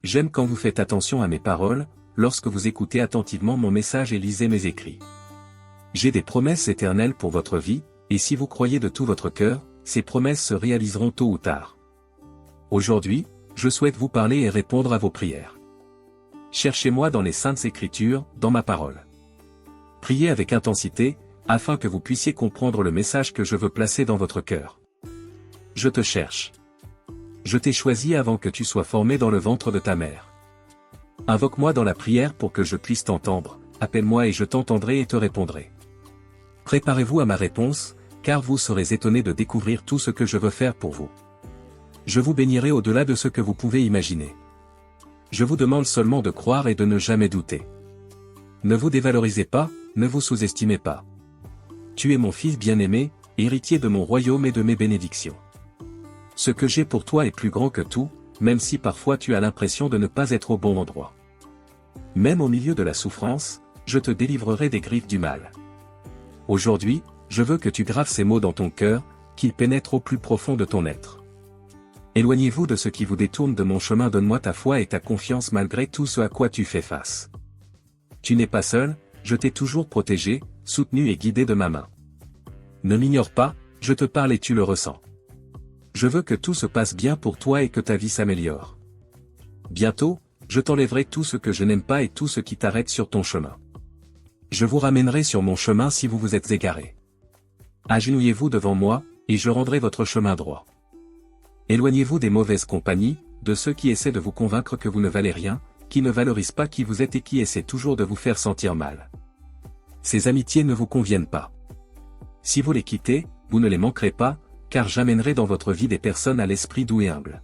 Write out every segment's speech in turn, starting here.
J'aime quand vous faites attention à mes paroles, lorsque vous écoutez attentivement mon message et lisez mes écrits. J'ai des promesses éternelles pour votre vie, et si vous croyez de tout votre cœur, ces promesses se réaliseront tôt ou tard. Aujourd'hui, je souhaite vous parler et répondre à vos prières. Cherchez-moi dans les Saintes Écritures, dans ma parole. Priez avec intensité, afin que vous puissiez comprendre le message que je veux placer dans votre cœur. Je te cherche. Je t'ai choisi avant que tu sois formé dans le ventre de ta mère. Invoque-moi dans la prière pour que je puisse t'entendre, appelle-moi et je t'entendrai et te répondrai. Préparez-vous à ma réponse, car vous serez étonnés de découvrir tout ce que je veux faire pour vous. Je vous bénirai au-delà de ce que vous pouvez imaginer. Je vous demande seulement de croire et de ne jamais douter. Ne vous dévalorisez pas, ne vous sous-estimez pas. Tu es mon fils bien-aimé, héritier de mon royaume et de mes bénédictions. Ce que j'ai pour toi est plus grand que tout, même si parfois tu as l'impression de ne pas être au bon endroit. Même au milieu de la souffrance, je te délivrerai des griffes du mal. Aujourd'hui, je veux que tu graves ces mots dans ton cœur, qu'ils pénètrent au plus profond de ton être. Éloignez-vous de ce qui vous détourne de mon chemin, donne-moi ta foi et ta confiance malgré tout ce à quoi tu fais face. Tu n'es pas seul, je t'ai toujours protégé, soutenu et guidé de ma main. Ne m'ignore pas, je te parle et tu le ressens. Je veux que tout se passe bien pour toi et que ta vie s'améliore. Bientôt, je t'enlèverai tout ce que je n'aime pas et tout ce qui t'arrête sur ton chemin. Je vous ramènerai sur mon chemin si vous vous êtes égarés. Agenouillez-vous devant moi, et je rendrai votre chemin droit. Éloignez-vous des mauvaises compagnies, de ceux qui essaient de vous convaincre que vous ne valez rien, qui ne valorisent pas qui vous êtes et qui essaient toujours de vous faire sentir mal. Ces amitiés ne vous conviennent pas. Si vous les quittez, vous ne les manquerez pas, car j'amènerai dans votre vie des personnes à l'esprit doux et humble.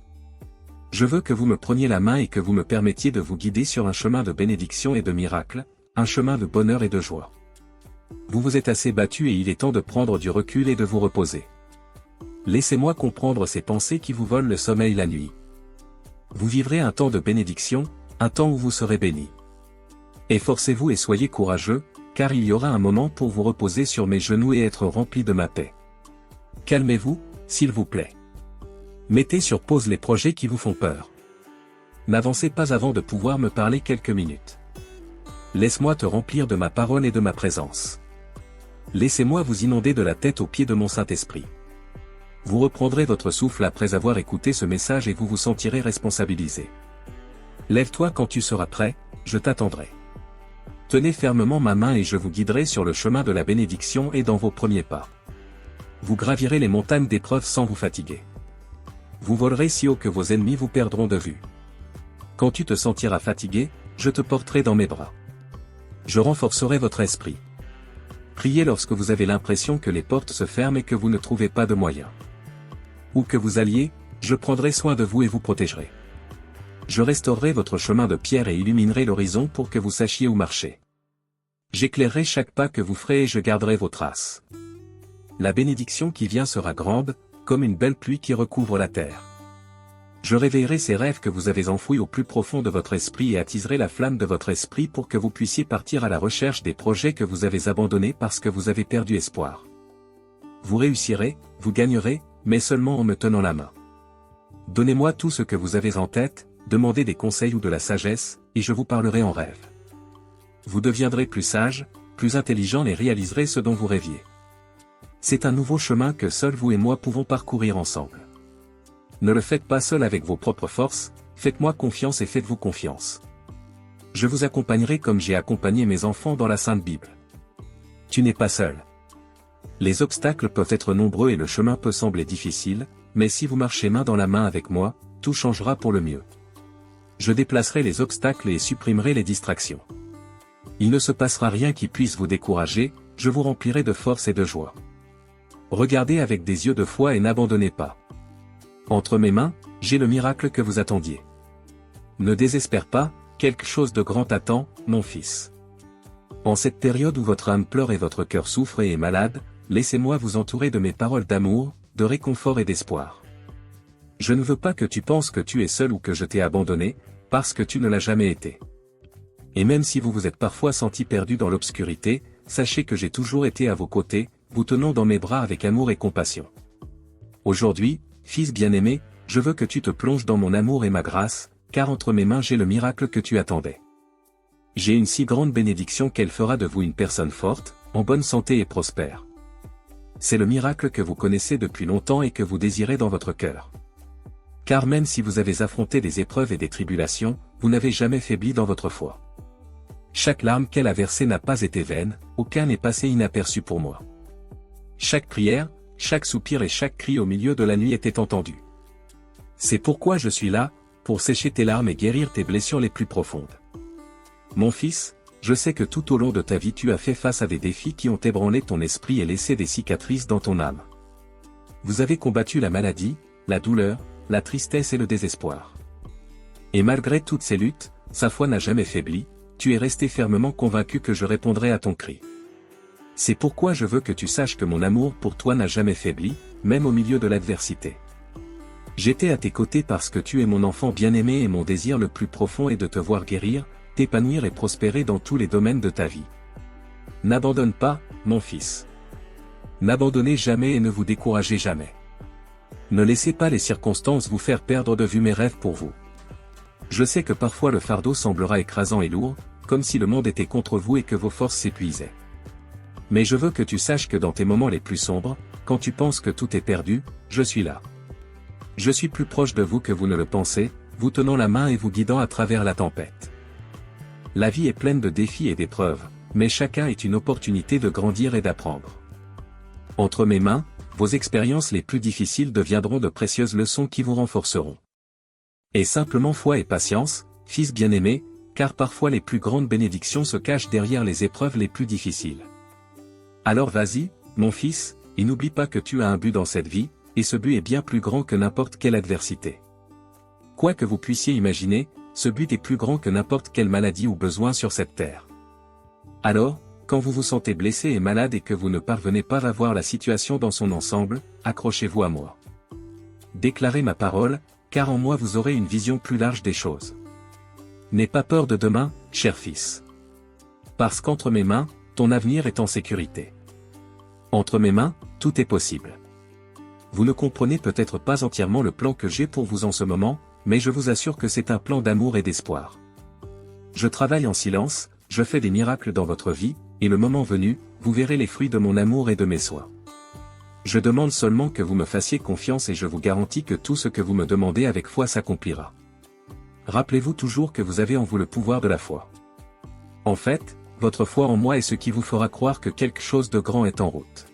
Je veux que vous me preniez la main et que vous me permettiez de vous guider sur un chemin de bénédiction et de miracles, un chemin de bonheur et de joie. Vous vous êtes assez battu et il est temps de prendre du recul et de vous reposer. Laissez-moi comprendre ces pensées qui vous volent le sommeil la nuit. Vous vivrez un temps de bénédiction, un temps où vous serez bénis. Efforcez-vous et soyez courageux, car il y aura un moment pour vous reposer sur mes genoux et être rempli de ma paix. Calmez-vous, s'il vous plaît. Mettez sur pause les projets qui vous font peur. N'avancez pas avant de pouvoir me parler quelques minutes. Laisse-moi te remplir de ma parole et de ma présence. Laissez-moi vous inonder de la tête aux pieds de mon Saint-Esprit. Vous reprendrez votre souffle après avoir écouté ce message et vous vous sentirez responsabilisé. Lève-toi quand tu seras prêt, je t'attendrai. Tenez fermement ma main et je vous guiderai sur le chemin de la bénédiction et dans vos premiers pas. Vous gravirez les montagnes d'épreuves sans vous fatiguer. Vous volerez si haut que vos ennemis vous perdront de vue. Quand tu te sentiras fatigué, je te porterai dans mes bras. Je renforcerai votre esprit. Priez lorsque vous avez l'impression que les portes se ferment et que vous ne trouvez pas de moyens. Où que vous alliez, je prendrai soin de vous et vous protégerai. Je restaurerai votre chemin de pierre et illuminerai l'horizon pour que vous sachiez où marcher. J'éclairerai chaque pas que vous ferez et je garderai vos traces. La bénédiction qui vient sera grande, comme une belle pluie qui recouvre la terre. Je réveillerai ces rêves que vous avez enfouis au plus profond de votre esprit et attiserai la flamme de votre esprit pour que vous puissiez partir à la recherche des projets que vous avez abandonnés parce que vous avez perdu espoir. Vous réussirez, vous gagnerez, mais seulement en me tenant la main. Donnez-moi tout ce que vous avez en tête, demandez des conseils ou de la sagesse, et je vous parlerai en rêve. Vous deviendrez plus sage, plus intelligent et réaliserez ce dont vous rêviez. C'est un nouveau chemin que seuls vous et moi pouvons parcourir ensemble. Ne le faites pas seul avec vos propres forces, faites-moi confiance et faites-vous confiance. Je vous accompagnerai comme j'ai accompagné mes enfants dans la Sainte Bible. Tu n'es pas seul. Les obstacles peuvent être nombreux et le chemin peut sembler difficile, mais si vous marchez main dans la main avec moi, tout changera pour le mieux. Je déplacerai les obstacles et supprimerai les distractions. Il ne se passera rien qui puisse vous décourager, je vous remplirai de force et de joie. Regardez avec des yeux de foi et n'abandonnez pas. Entre mes mains, j'ai le miracle que vous attendiez. Ne désespère pas, quelque chose de grand t'attend, mon fils. En cette période où votre âme pleure et votre cœur souffre et est malade, laissez-moi vous entourer de mes paroles d'amour, de réconfort et d'espoir. Je ne veux pas que tu penses que tu es seul ou que je t'ai abandonné, parce que tu ne l'as jamais été. Et même si vous vous êtes parfois senti perdu dans l'obscurité, sachez que j'ai toujours été à vos côtés, vous tenant dans mes bras avec amour et compassion. Aujourd'hui, fils bien-aimé, je veux que tu te plonges dans mon amour et ma grâce, car entre mes mains j'ai le miracle que tu attendais. J'ai une si grande bénédiction qu'elle fera de vous une personne forte, en bonne santé et prospère. C'est le miracle que vous connaissez depuis longtemps et que vous désirez dans votre cœur. Car même si vous avez affronté des épreuves et des tribulations, vous n'avez jamais faibli dans votre foi. Chaque larme qu'elle a versée n'a pas été vaine, aucun n'est passé inaperçu pour moi. Chaque prière, chaque soupir et chaque cri au milieu de la nuit était entendu. C'est pourquoi je suis là, pour sécher tes larmes et guérir tes blessures les plus profondes. Mon fils, je sais que tout au long de ta vie tu as fait face à des défis qui ont ébranlé ton esprit et laissé des cicatrices dans ton âme. Vous avez combattu la maladie, la douleur, la tristesse et le désespoir. Et malgré toutes ces luttes, sa foi n'a jamais faibli, tu es resté fermement convaincu que je répondrai à ton cri. C'est pourquoi je veux que tu saches que mon amour pour toi n'a jamais faibli, même au milieu de l'adversité. J'étais à tes côtés parce que tu es mon enfant bien-aimé et mon désir le plus profond est de te voir guérir, t'épanouir et prospérer dans tous les domaines de ta vie. N'abandonne pas, mon fils. N'abandonnez jamais et ne vous découragez jamais. Ne laissez pas les circonstances vous faire perdre de vue mes rêves pour vous. Je sais que parfois le fardeau semblera écrasant et lourd, comme si le monde était contre vous et que vos forces s'épuisaient. Mais je veux que tu saches que dans tes moments les plus sombres, quand tu penses que tout est perdu, je suis là. Je suis plus proche de vous que vous ne le pensez, vous tenant la main et vous guidant à travers la tempête. La vie est pleine de défis et d'épreuves, mais chacun est une opportunité de grandir et d'apprendre. Entre mes mains, vos expériences les plus difficiles deviendront de précieuses leçons qui vous renforceront. Et simplement foi et patience, fils bien-aimé, car parfois les plus grandes bénédictions se cachent derrière les épreuves les plus difficiles. Alors vas-y, mon fils, et n'oublie pas que tu as un but dans cette vie, et ce but est bien plus grand que n'importe quelle adversité. Quoi que vous puissiez imaginer, ce but est plus grand que n'importe quelle maladie ou besoin sur cette terre. Alors, quand vous vous sentez blessé et malade et que vous ne parvenez pas à voir la situation dans son ensemble, accrochez-vous à moi. Déclarez ma parole, car en moi vous aurez une vision plus large des choses. N'aie pas peur de demain, cher fils. Parce qu'entre mes mains, ton avenir est en sécurité. Entre mes mains, tout est possible. Vous ne comprenez peut-être pas entièrement le plan que j'ai pour vous en ce moment, mais je vous assure que c'est un plan d'amour et d'espoir. Je travaille en silence, je fais des miracles dans votre vie, et le moment venu, vous verrez les fruits de mon amour et de mes soins. Je demande seulement que vous me fassiez confiance et je vous garantis que tout ce que vous me demandez avec foi s'accomplira. Rappelez-vous toujours que vous avez en vous le pouvoir de la foi. En fait, votre foi en moi est ce qui vous fera croire que quelque chose de grand est en route.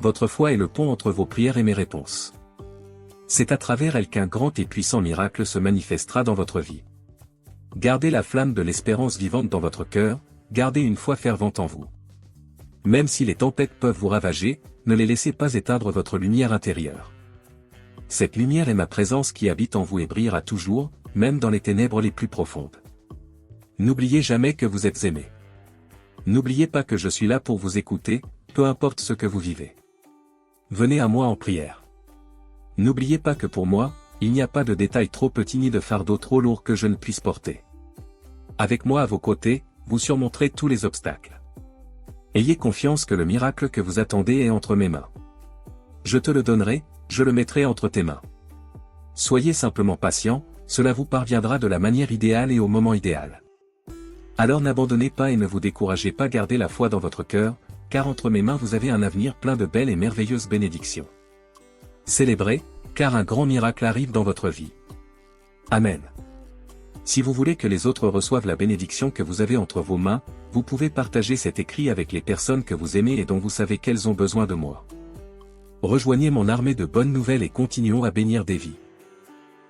Votre foi est le pont entre vos prières et mes réponses. C'est à travers elle qu'un grand et puissant miracle se manifestera dans votre vie. Gardez la flamme de l'espérance vivante dans votre cœur, gardez une foi fervente en vous. Même si les tempêtes peuvent vous ravager, ne les laissez pas éteindre votre lumière intérieure. Cette lumière est ma présence qui habite en vous et brillera toujours, même dans les ténèbres les plus profondes. N'oubliez jamais que vous êtes aimé. N'oubliez pas que je suis là pour vous écouter, peu importe ce que vous vivez. Venez à moi en prière. N'oubliez pas que pour moi, il n'y a pas de détail trop petit ni de fardeau trop lourd que je ne puisse porter. Avec moi à vos côtés, vous surmonterez tous les obstacles. Ayez confiance que le miracle que vous attendez est entre mes mains. Je te le donnerai, je le mettrai entre tes mains. Soyez simplement patient, cela vous parviendra de la manière idéale et au moment idéal. Alors n'abandonnez pas et ne vous découragez pas, gardez la foi dans votre cœur, car entre mes mains vous avez un avenir plein de belles et merveilleuses bénédictions. Célébrez, car un grand miracle arrive dans votre vie. Amen. Si vous voulez que les autres reçoivent la bénédiction que vous avez entre vos mains, vous pouvez partager cet écrit avec les personnes que vous aimez et dont vous savez qu'elles ont besoin de moi. Rejoignez mon armée de bonnes nouvelles et continuons à bénir des vies.